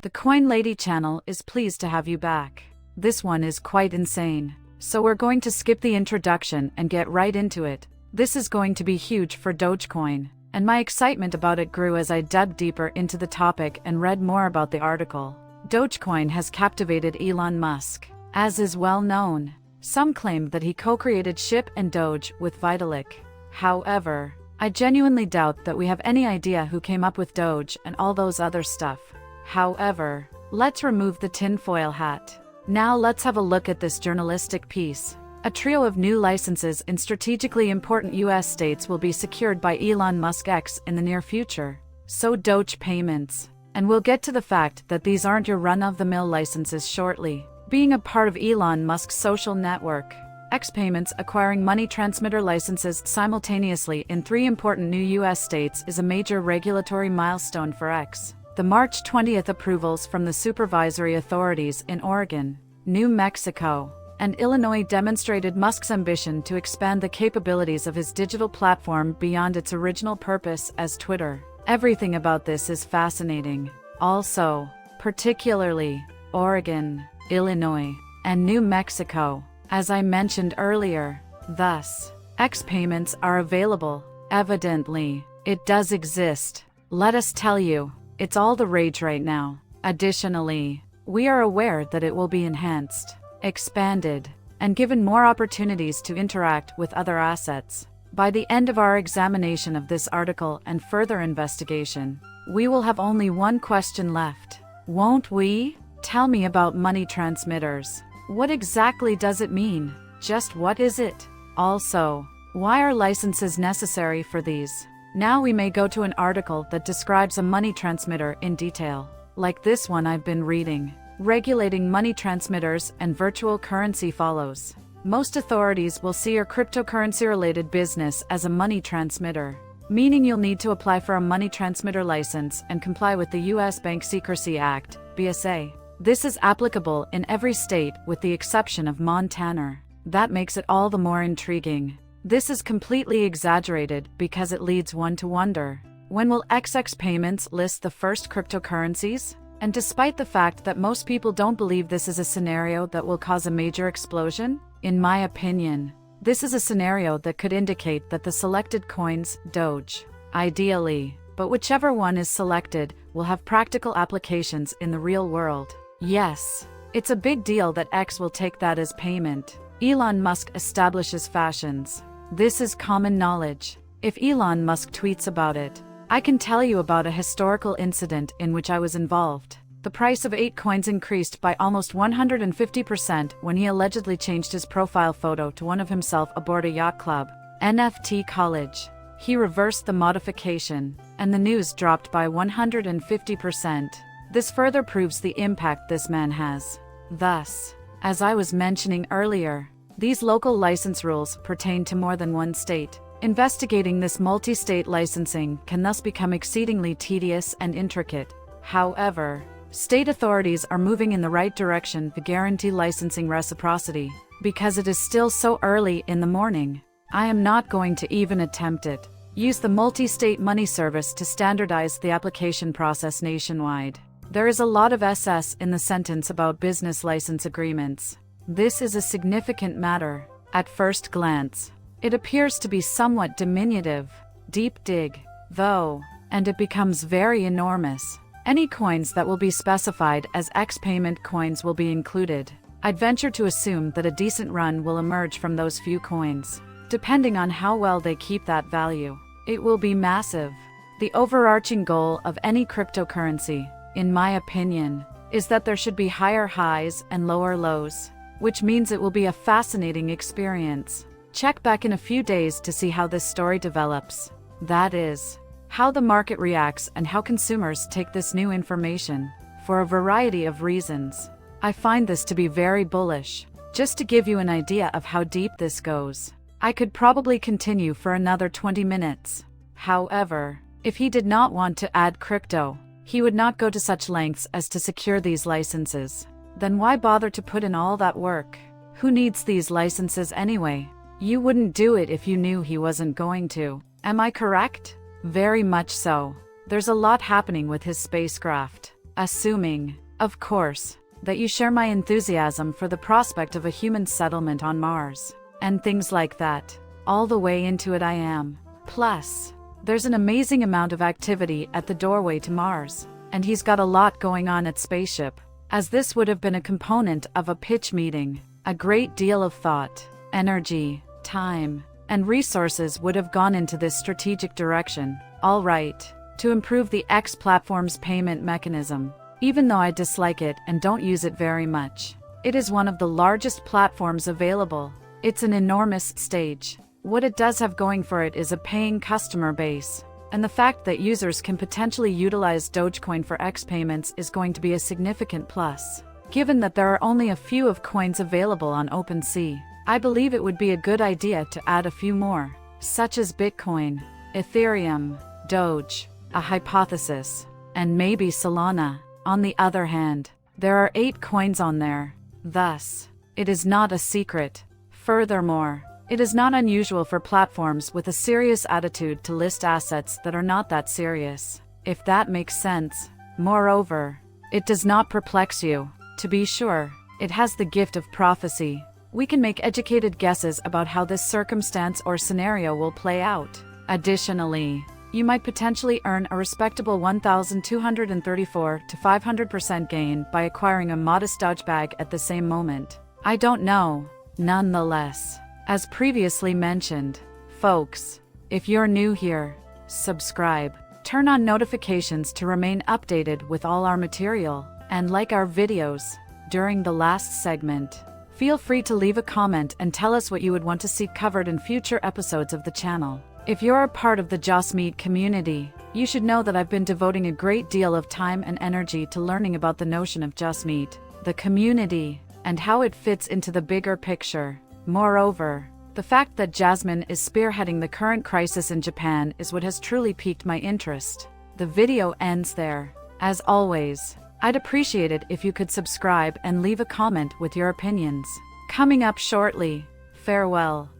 The Coin Lady channel is pleased to have you back. This one is quite insane, so we're going to skip the introduction and get right into it. This is going to be huge for Dogecoin, and my excitement about it grew as I dug deeper into the topic and read more about the article. Dogecoin has captivated Elon Musk, as is well known. Some claim that he co-created SHIB and Doge with Vitalik. However, I genuinely doubt that we have any idea who came up with Doge and all those other stuff. However, let's remove the tinfoil hat. Now let's have a look at this journalistic piece. A trio of new licenses in strategically important US states will be secured by Elon Musk X in the near future. So Doge payments. And we'll get to the fact that these aren't your run-of-the-mill licenses shortly. Being a part of Elon Musk's social network, X payments acquiring money transmitter licenses simultaneously in 3 important new US states is a major regulatory milestone for X. The March 20th approvals from the supervisory authorities in Oregon, New Mexico, and Illinois demonstrated Musk's ambition to expand the capabilities of his digital platform beyond its original purpose as Twitter. Everything about this is fascinating. Also, particularly, Oregon, Illinois, and New Mexico, as I mentioned earlier. Thus, X payments are available. Evidently, it does exist. Let us tell you. It's all the rage right now. Additionally, we are aware that it will be enhanced, expanded, and given more opportunities to interact with other assets. By the end of our examination of this article and further investigation, we will have only one question left. Won't we? Tell me about money transmitters. What exactly does it mean? Just what is it? Also, why are licenses necessary for these? Now we may go to an article that describes a money transmitter in detail, like this one I've been reading. Regulating money transmitters and virtual currency follows. Most authorities will see your cryptocurrency-related business as a money transmitter, meaning you'll need to apply for a money transmitter license and comply with the U.S. Bank Secrecy Act, BSA. This is applicable in every state with the exception of Montana. That makes it all the more intriguing. This is completely exaggerated because it leads one to wonder, when will XX payments list the first cryptocurrencies? And despite the fact that most people don't believe this is a scenario that will cause a major explosion, in my opinion, this is a scenario that could indicate that the selected coins, Doge, ideally, but whichever one is selected, will have practical applications in the real world. Yes, it's a big deal that X will take that as payment. Elon Musk establishes fashions. This is common knowledge. If Elon Musk tweets about it, I can tell you about a historical incident in which I was involved. The price of 8 coins increased by almost 150% when he allegedly changed his profile photo to one of himself aboard a yacht club, NFT College. He reversed the modification, and the news dropped by 150%. This further proves the impact this man has. Thus, as I was mentioning earlier, these local license rules pertain to more than one state. Investigating this multi-state licensing can thus become exceedingly tedious and intricate. However, state authorities are moving in the right direction to guarantee licensing reciprocity. Because it is still so early in the morning, I am not going to even attempt it. Use the multi-state money service to standardize the application process nationwide. There is a lot of SS in the sentence about business license agreements. This is a significant matter. At first glance, it appears to be somewhat diminutive. Deep dig, though, and it becomes very enormous. Any coins that will be specified as X payment coins will be included. I'd venture to assume that a decent run will emerge from those few coins. Depending on how well they keep that value, it will be massive. The overarching goal of any cryptocurrency, in my opinion, is that there should be higher highs and lower lows, which means it will be a fascinating experience. Check back in a few days to see how this story develops. That is, how the market reacts and how consumers take this new information. For a variety of reasons, I find this to be very bullish. Just to give you an idea of how deep this goes, I could probably continue for another 20 minutes. However, if he did not want to add crypto, he would not go to such lengths as to secure these licenses. Then why bother to put in all that work? Who needs these licenses anyway? You wouldn't do it if you knew he wasn't going to. Am I correct? Very much so. There's a lot happening with his spacecraft. Assuming, of course, that you share my enthusiasm for the prospect of a human settlement on Mars, and things like that. All the way into it I am. Plus, there's an amazing amount of activity at the doorway to Mars, and he's got a lot going on at Spaceship. As this would have been a component of a pitch meeting, a great deal of thought, energy, time, and resources would have gone into this strategic direction. All right, to improve the X platform's payment mechanism. Even though I dislike it and don't use it very much, it is one of the largest platforms available. It's an enormous stage. What it does have going for it is a paying customer base, and the fact that users can potentially utilize Dogecoin for X payments is going to be a significant plus. Given that there are only a few of coins available on OpenSea, I believe it would be a good idea to add a few more, such as Bitcoin, Ethereum, Doge, a hypothesis, and maybe Solana. On the other hand, there are 8 coins on there. Thus, it is not a secret. Furthermore, it is not unusual for platforms with a serious attitude to list assets that are not that serious, if that makes sense. Moreover, it does not perplex you. To be sure, it has the gift of prophecy. We can make educated guesses about how this circumstance or scenario will play out. Additionally, you might potentially earn a respectable 1,234 to 500% gain by acquiring a modest Doge bag at the same moment. I don't know. Nonetheless, as previously mentioned, folks, if you're new here, subscribe, turn on notifications to remain updated with all our material, and like our videos. During the last segment, feel free to leave a comment and tell us what you would want to see covered in future episodes of the channel. If you're a part of the Just Meet community, you should know that I've been devoting a great deal of time and energy to learning about the notion of Just Meet, the community, and how it fits into the bigger picture. Moreover, the fact that Jasmine is spearheading the current crisis in Japan is what has truly piqued my interest. The video ends there. As always, I'd appreciate it if you could subscribe and leave a comment with your opinions. Coming up shortly. Farewell.